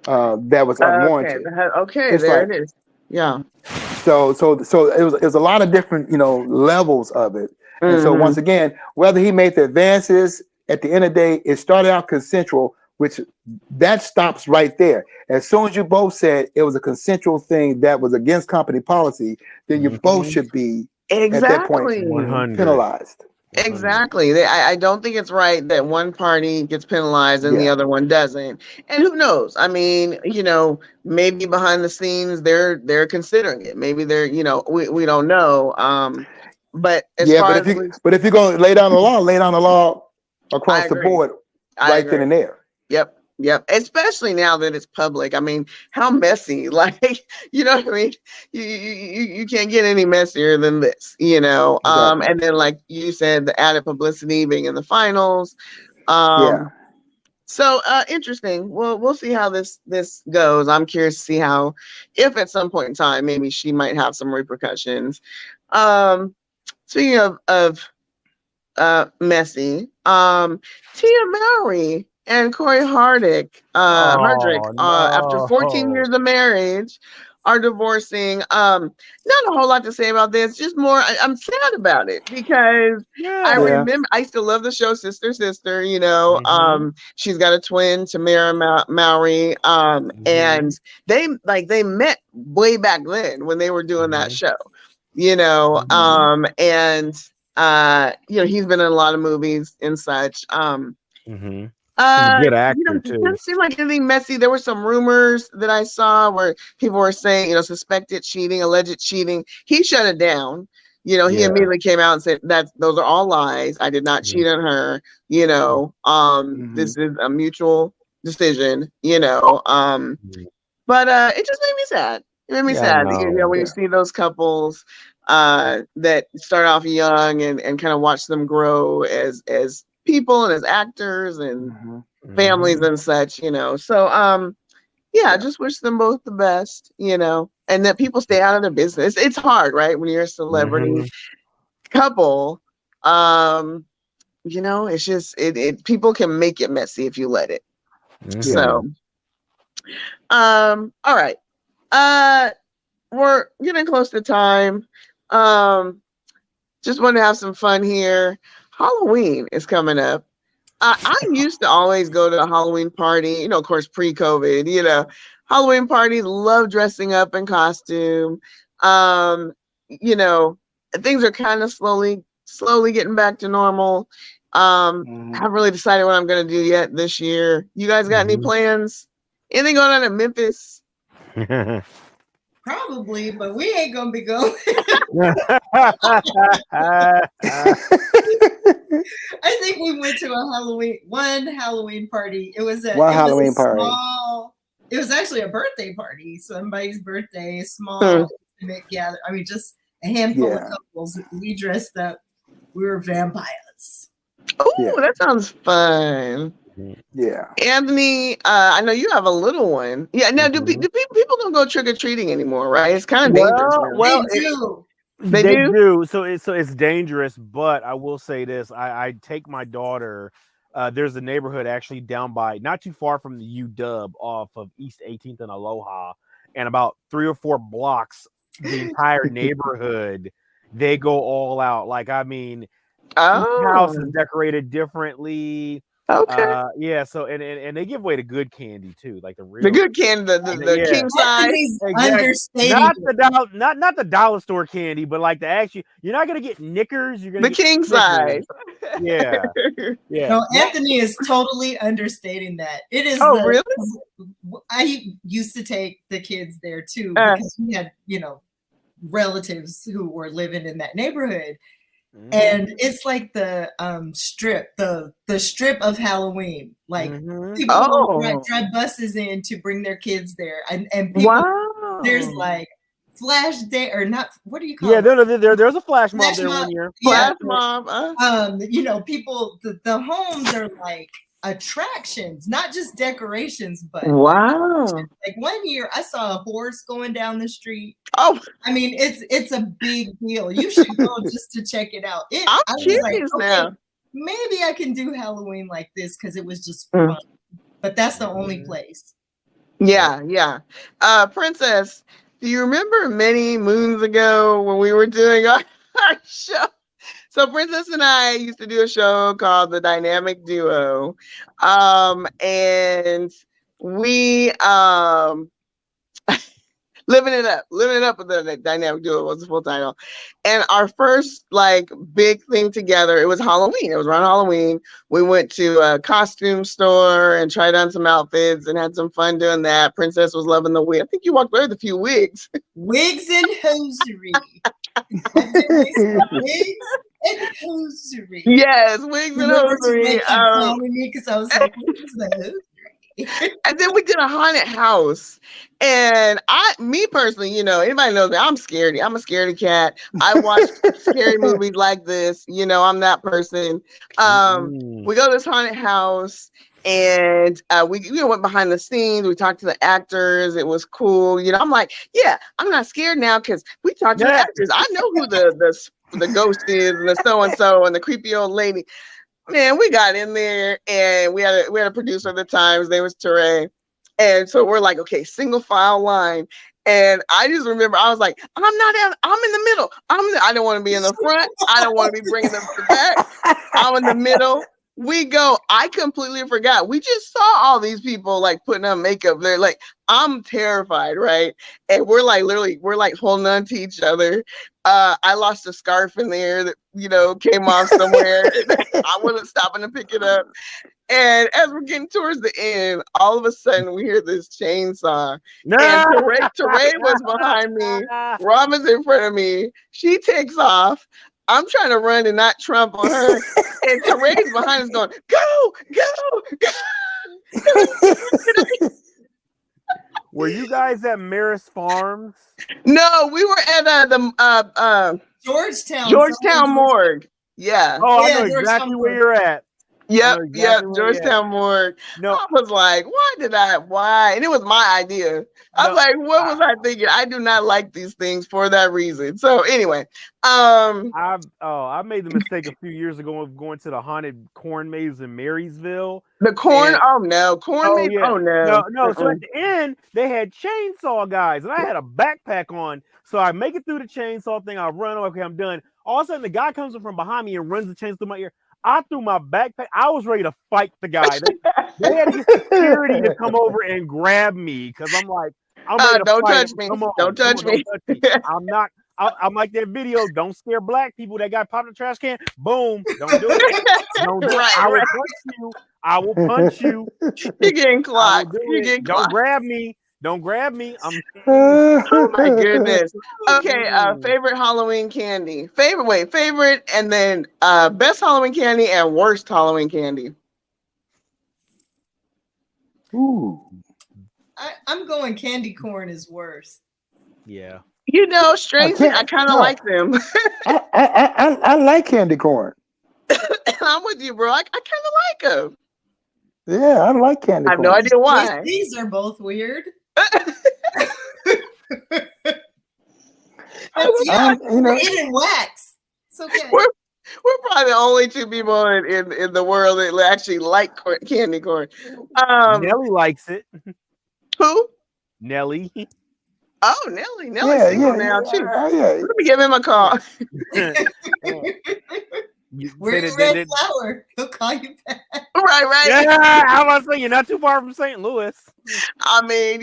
that was Okay. unwarranted. Okay. It's There like it is. Yeah. so it was a lot of different levels of it. And so Mm-hmm. once again, whether he made the advances, at the end of the day, it started out consensual, which that stops right there. As soon as you both said it was a consensual thing that was against company policy, then you both should be at that point Exactly. 100. penalized. 100. Exactly. I don't think it's right that one party gets penalized and the Yeah, other one doesn't. And who knows? I mean, maybe behind the scenes they're considering it. Maybe they're, we don't know. But as yeah. far But as if you're going to lay down the law, lay down the law I across the agree. board, I right then agree. and there. Yep. Yep. Especially now that it's public. I mean, how messy, like, you know what I mean? You can't get any messier than this, Exactly. and then like you said, the added publicity being in the finals. Yeah. So interesting. We'll see how this goes. I'm curious to see how, if at some point in time, maybe she might have some repercussions. Speaking of messy. Tia Mowry and Corey Hardrick, Oh after 14 no. years of marriage, are divorcing. Not a whole lot to say about this. Just more, I'm sad about it because I Yeah. Yeah. remember I used to love the show Sister Sister. Mm-hmm. She's got a twin, Tamara Mowry. Mm-hmm. And they met way back then when they were doing that Mm-hmm. show. Mm-hmm. And he's been in a lot of movies and such. Mm-hmm. He's a good actor It too. doesn't seem like anything messy. There were some rumors that I saw where people were saying, suspected cheating, alleged cheating. He shut it down. He Yeah. immediately came out and said that those are all lies. I did not cheat on her. This is a mutual decision. Mm-hmm. But it just made me sad. It made me Yeah, I sad. know. When you Yeah. see those couples that start off young and kind of watch them grow as people and as actors and Hmm. families Mm-hmm. and such. So yeah, I Yeah. just wish them both the best. And that people stay out of their business. It's hard, right? When you're a celebrity Mm-hmm. couple, it's just people can make it messy if you let it. Yeah. So all right. We're getting close to time. Just want to have some fun here. Halloween is coming up. I used to always go to a Halloween party, of course, pre-COVID, Halloween parties, love dressing up in costume. You know, Things are kind of slowly getting back to normal. I Hmm. haven't really decided what I'm going to do yet this year. You guys got any plans? Anything going on in Memphis? Probably, but we ain't gonna be going. I think we went to one Halloween party. It was a Halloween party. small. It was actually a birthday party, somebody's birthday, small intimate gather. I mean, just a handful of couples. We dressed up. We were vampires. Oh, Yeah. that sounds fun. Yeah. Anthony, I know you have a little one. Yeah. Now, do people don't go trick or treating anymore, right? It's kind of dangerous. Now. Well, They do. They they do? do. So it's dangerous, but I will say this: I take my daughter. There's a neighborhood actually down by, not too far from the UW, off of East 18th and Aloha, and about 3 or 4 blocks, the entire neighborhood, they go all out. Like, I mean, each house is decorated differently. Okay. Yeah. So and they give away the good candy too, like the real, The good candy, the king size. Understating. not the dollar store candy, but like the actual. You're not gonna get Knickers. You're gonna The get king Snickers. size. Yeah. Yeah. No, Anthony is totally understating that. It is. Oh, really? I used to take the kids there too because we had, relatives who were living in that neighborhood. And it's like the strip, the strip of Halloween. Like people drive buses in to bring their kids there, and people, there's like flash day or not? What do you call it? Yeah, there's a flash mob there one year. Flash mob. People, the homes are like attractions, not just decorations, but Wow. like one year I saw a horse going down the street. Oh, I mean, it's a big deal. You should go just to check it out. I'm I was like, curious okay, now. maybe I can do Halloween like this because it was just Mm. fun. But that's the only place. Yeah. Princess, do you remember many moons ago when we were doing our show? So Princess and I used to do a show called The Dynamic Duo. And we living it up with the Dynamic Duo was the full title. And our first like big thing together, it was Halloween. It was around Halloween. We went to a costume store and tried on some outfits and had some fun doing that. Princess was loving the wig. I think you walked away with a few wigs. Wigs and hosiery. Wigs and hosiery. Yes, wigs and hosiery. Because I was like, what is the hosiery? And then we did a haunted house. And me personally, anybody knows me, I'm scaredy. I'm a scaredy cat. I watch scary movies like this. I'm that person. We go to this haunted house and we went behind the scenes. We talked to the actors. It was cool. I'm like, yeah, I'm not scared now because we talked to the actors. I know who the ghost is and the so-and-so and the creepy old lady. Man, we got in there and we had a producer at the time. His name was Teray. And so we're like, okay, single file line. And I just remember I was like, I'm in the middle. I don't want to be in the front. I don't want to be bringing them to the back. I'm in the middle. We go. I completely forgot. We just saw all these people like putting on makeup. They're like, I'm terrified, right? And we're like, literally, we're like holding on to each other. I lost a scarf in there that, came off somewhere. I wasn't stopping to pick it up. And as we're getting towards the end, all of a sudden we hear this chainsaw. And Teray was behind me. Robin's in front of me. She takes off. I'm trying to run and not trample her. And Teray's behind us going, go. Were you guys at Maris Farms? No, we were at the Georgetown morgue. Yeah. Oh, I know exactly where you're at. Yep, Georgetown morgue. No, I was like, why? And it was my idea. I was like, what was I thinking? I do not like these things for that reason. So anyway, I made the mistake a few years ago of going to the haunted corn maze in Marysville. The corn? And, corn maze? Yeah. Oh no. No. So at the end, they had chainsaw guys, and I had a backpack on. So I make it through the chainsaw thing. I run. Okay, I'm done. All of a sudden, the guy comes from behind me and runs the chainsaw through my ear. I threw my backpack. I was ready to fight the guy. They had to get security to come over and grab me because I'm like, don't touch me. Don't touch me. I'm not. I'm like that video. Don't scare black people. That guy popped in the trash can. Boom. Don't do it. Don't do it. I will punch you. I will punch you. You're getting clocked. Don't grab me. Don't grab me. Oh my goodness. Okay, favorite Halloween candy. Favorite, and then best Halloween candy and worst Halloween candy. Ooh. I'm going candy corn is worse. Yeah. Strangely, I kind of like them. I like candy corn. I'm with you, bro. I kind of like them. Yeah, I like candy corn. I have no idea why. These are both weird. In wax. It's okay. We're probably the only two people in the world that actually like candy corn. Nelly likes it. Who? Nelly. Oh, Nelly. Nelly's single now too. Yeah. Let me give him a call. Where's Red Flower? He'll call you back. Right. Yeah, I was saying you're not too far from St. Louis. I mean,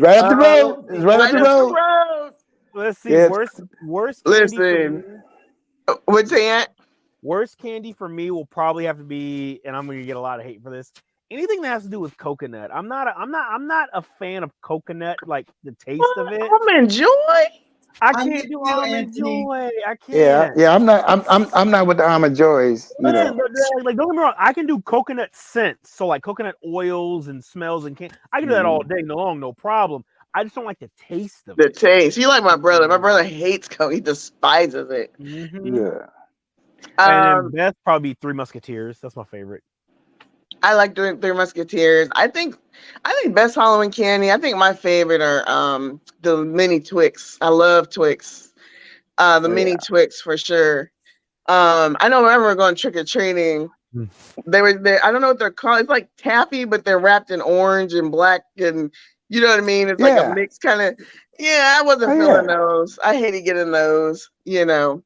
right up the road. It's right up the road. Let's see. Yeah. Worst. Listen. What's that? Worst candy for me will probably have to be, and I'm going to get a lot of hate for this. Anything that has to do with coconut. I'm not a fan of coconut, like the taste of it. Almond Joy. I can't do Almond Joy. I can't. Yeah. I'm not with the Almond Joys. Like, don't get me wrong. I can do coconut scents, so like coconut oils and smells and candy. I can do that all day long, no problem. I just don't like the taste of it. The taste. You like my brother. My brother hates coconut. He despises it. Mm-hmm. Yeah. And then best probably Three Musketeers. That's my favorite. I like doing Three Musketeers. I think best Halloween candy. I think my favorite are the mini Twix. I love Twix. The Oh, mini yeah. Twix for sure. I know whenever we're going trick or treating, they were there. I don't know what they're called. It's like taffy, but they're wrapped in orange and black, and you know what I mean. It's like a Yeah. mix kind of. Yeah, I wasn't Oh, feeling yeah. those. I hated getting those. You know.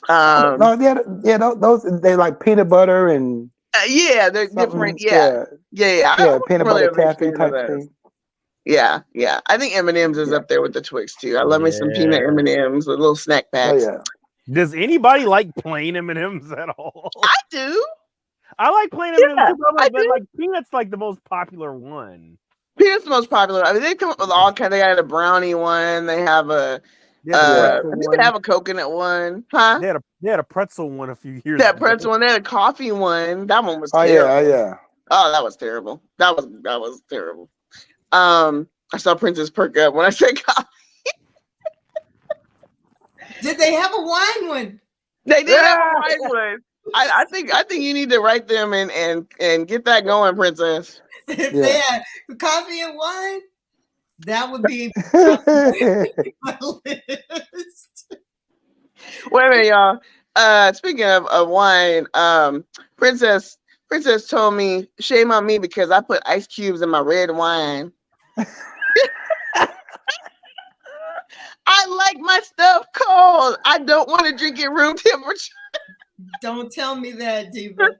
No, yeah, those they like peanut butter and Yeah, they're different. something. Yeah, yeah. I Yeah, wasn't peanut really butter a big taffy fan of type those. thing. Yeah, yeah. I think M&M's is Yeah. up there with the Twix too. I love me some peanut Yeah. M&M's with little snack Oh packs. yeah. Does anybody like plain M&Ms at all? I do. I like plain Yeah, M&Ms too, I but do. like peanuts like the most popular one. Peanut's the most popular. I mean, they come up with all kinds. They got a brownie one. They have a. They had the Yeah. pretzel I think one. they have a coconut one, huh? They had a pretzel one a few years That ago. pretzel one. They had a coffee one. That one was Oh terrible. yeah. Yeah. Oh, that was terrible. That was terrible. I saw Princess perk up when I said coffee. Did they have a wine one? They did have a white one. I think you need to write them and get that going, Princess. If Yeah. they had coffee and wine, that would be my list. Wait a minute, y'all. Speaking of wine, Princess told me, shame on me because I put ice cubes in my red wine. I like my stuff cold. I don't want to drink it room temperature. Don't tell me that, Diva.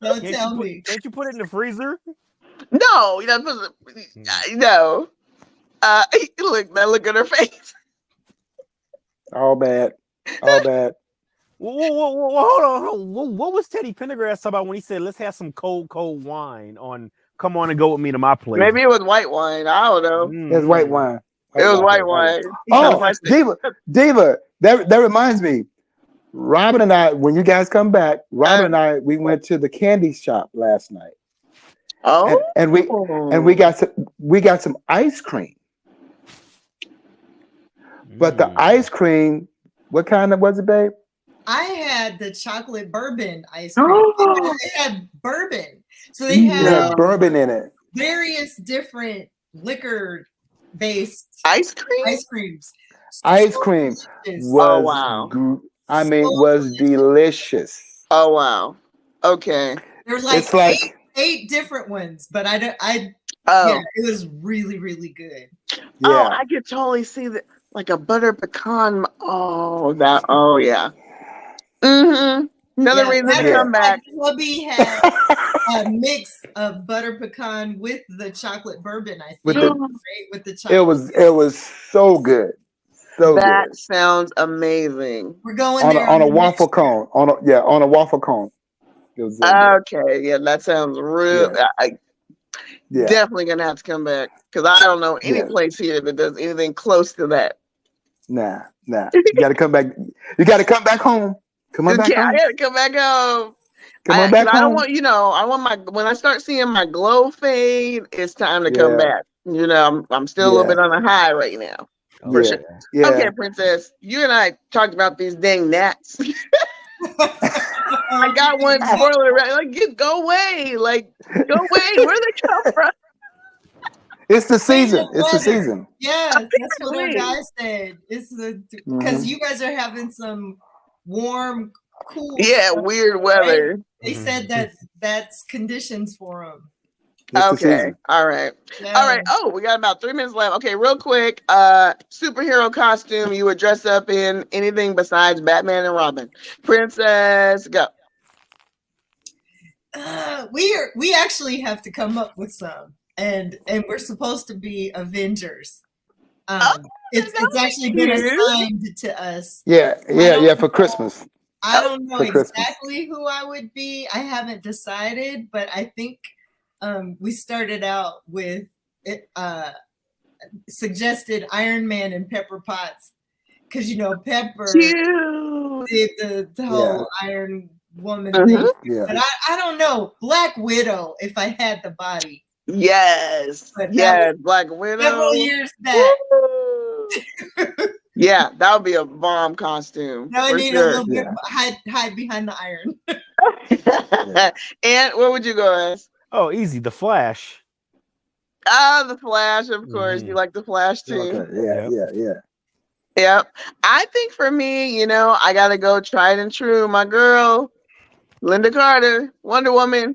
Don't tell me. Can't you put it in the freezer? No, you know, no. Look at her face. All bad. All bad. Hold on. What was Teddy Pendergrass talking about when he said, "Let's have some cold wine on? Come on and go with me to my place." Maybe it was white wine. I don't know. It's white wine. It was white wine. Oh, Diva. That reminds me. Robin and I, when you guys come back, Robin and I, we went to the candy shop last night. Oh, and we got some ice cream. But the ice cream, what kind of was it, babe? I had the chocolate bourbon ice cream. It had bourbon. So they had bourbon in it. various different liquor-based ice creams. Ice cream was, was delicious. Oh wow. Okay. There was it's like eight different ones, but yeah, it was really, really good. Yeah. Oh, I could totally see that, like a butter pecan. Oh yeah. Mm-hmm. Another reason to come back. Hubby had a mix of butter pecan with the chocolate bourbon. I think with the chocolate. It was so good. So that good. Sounds amazing. We're going there on a waffle cone. On a waffle cone. Okay, yeah, that sounds real. Yeah. Definitely gonna have to come back because I don't know any place here that does anything close to that. Nah. You got to come back. You got to come back home. Come on back home. I got to come back home. Come on back home. I don't want, I want when I start seeing my glow fade, it's time to come back. I'm still a little bit on a high right now. For sure. Yeah. Okay, Princess, you and I talked about these dang gnats. I got one swirling around. Like, go away. Like, go away. Where they come from? It's the season. It's the season. Yeah, that's what our guy said. It's because you guys are having some warm, cool. Yeah, weird weather. Right? They said that that's conditions for them. Okay. All right. Yeah. All right. Oh, we got about 3 minutes left. Okay, real quick. Superhero costume you would dress up in anything besides Batman and Robin. Princess, go. We actually have to come up with some, and we're supposed to be Avengers. It's actually been assigned to us. Yeah, for Christmas. I don't know exactly who I would be. I haven't decided, but I think we started out with suggested Iron Man and Pepper Potts because Pepper did the whole Iron Woman thing. Yeah. But I don't know, Black Widow if I had the body. Yes. Black Widow. Several years back. Yeah, that would be a bomb costume. Now I need a little bit hide behind the iron. And where would you go as? Oh, easy. The Flash. The Flash, of course. You like the Flash too. Okay. Yeah. Yep. I think for me, I gotta go tried and true. My girl, Linda Carter, Wonder Woman.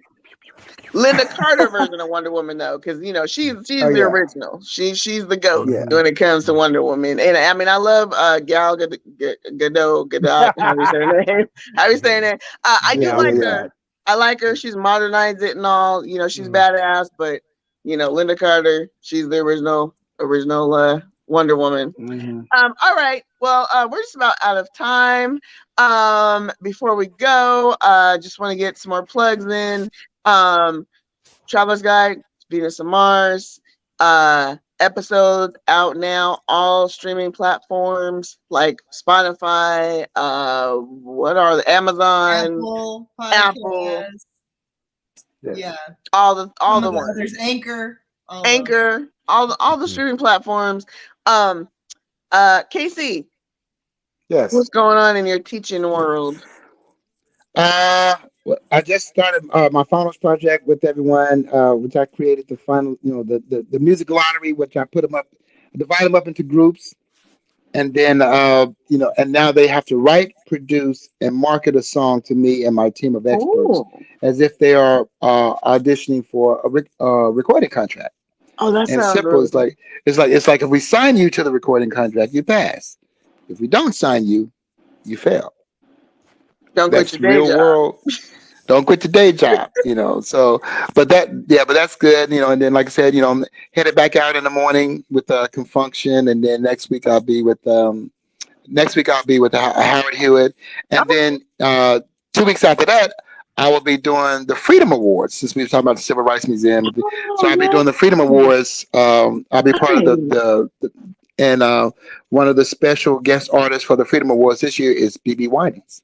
Linda Carter version of Wonder Woman though, because she's the original. She's the goat when it comes to Wonder Woman. And I mean, I love Gal Gadot. How you say her name? How you saying that? I do like her. I like her. She's modernized it and all. She's badass, but Linda Carter, she's the original Wonder Woman. All right. Well, we're just about out of time. Before we go, just want to get some more plugs in. Traveler's Guide, Venus and Mars, episode out now, all streaming platforms like Spotify, what are the Amazon, Apple, yeah, all the ones. There's Anchor, all the streaming platforms. K-Cee, yes, what's going on in your teaching world? I just started my finals project with everyone, which I created the final, the music lottery, which I put them up, divide them up into groups, and then and now they have to write, produce, and market a song to me and my team of experts, as if they are auditioning for a recording contract. Oh, that's simple. Really it's like if we sign you to the recording contract, you pass. If we don't sign you, you fail. That's real world. Don't quit your day job, So, but that's good, and then like I said, I'm headed back out in the morning with Confunction, and then next week I'll be with Howard Hewitt, and then 2 weeks after that I will be doing the Freedom Awards, since we were talking about the Civil Rights Museum. So I'll be doing the Freedom Awards. I'll be part of the one of the special guest artists for the Freedom Awards this year is BB Winans.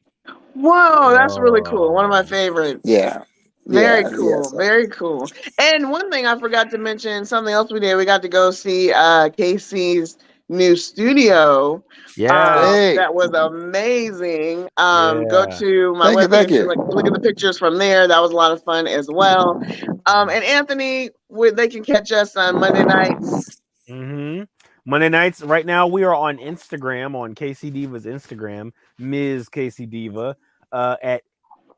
Whoa, that's really cool. One of my favorites. Yeah. Very cool. Very cool. And one thing I forgot to mention, something else we did, we got to go see K-Cee's new studio. Yeah. That was amazing. Go to my website and look at the pictures from there. That was a lot of fun as well. And Anthony, they can catch us on Monday nights. Monday nights. Right now, we are on Instagram, on K-Cee Deeva's Instagram, Ms. K-Cee Deeva, at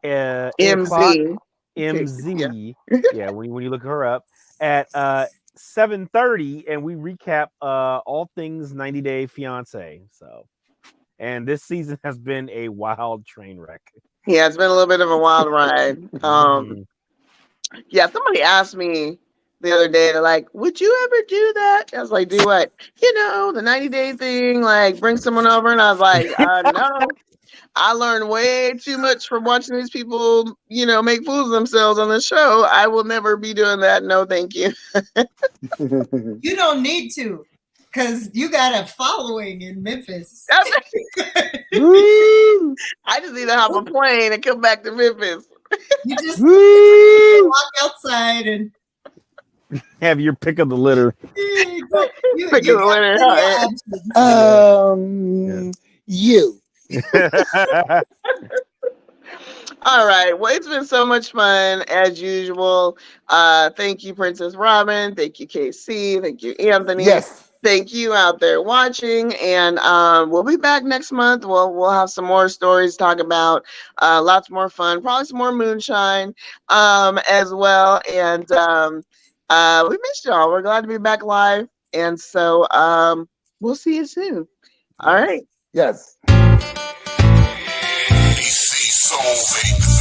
MZ. Yeah, when you look her up at 7:30, and we recap all things 90 Day Fiance. So, and this season has been a wild train wreck. Yeah, it's been a little bit of a wild ride. Yeah, somebody asked me the other day, they're like, would you ever do that? I was like, do what? The 90-day thing, like bring someone over. And I was like, no. I learned way too much from watching these people, make fools of themselves on the show. I will never be doing that. No, thank you. You don't need to, because you got a following in Memphis. I just need to hop a plane and come back to Memphis. You just walk outside and have your pick of the litter. Pick of the litter. You. All right. Well, it's been so much fun as usual. Thank you, Princess Robin. Thank you, K-Cee. Thank you, Anthony. Yes. Thank you out there watching, and we'll be back next month. We'll have some more stories to talk about, lots more fun, probably some more moonshine as well. And we missed y'all. We're glad to be back live, and so we'll see you soon. All right. Yes. K-Cee Soul, baby.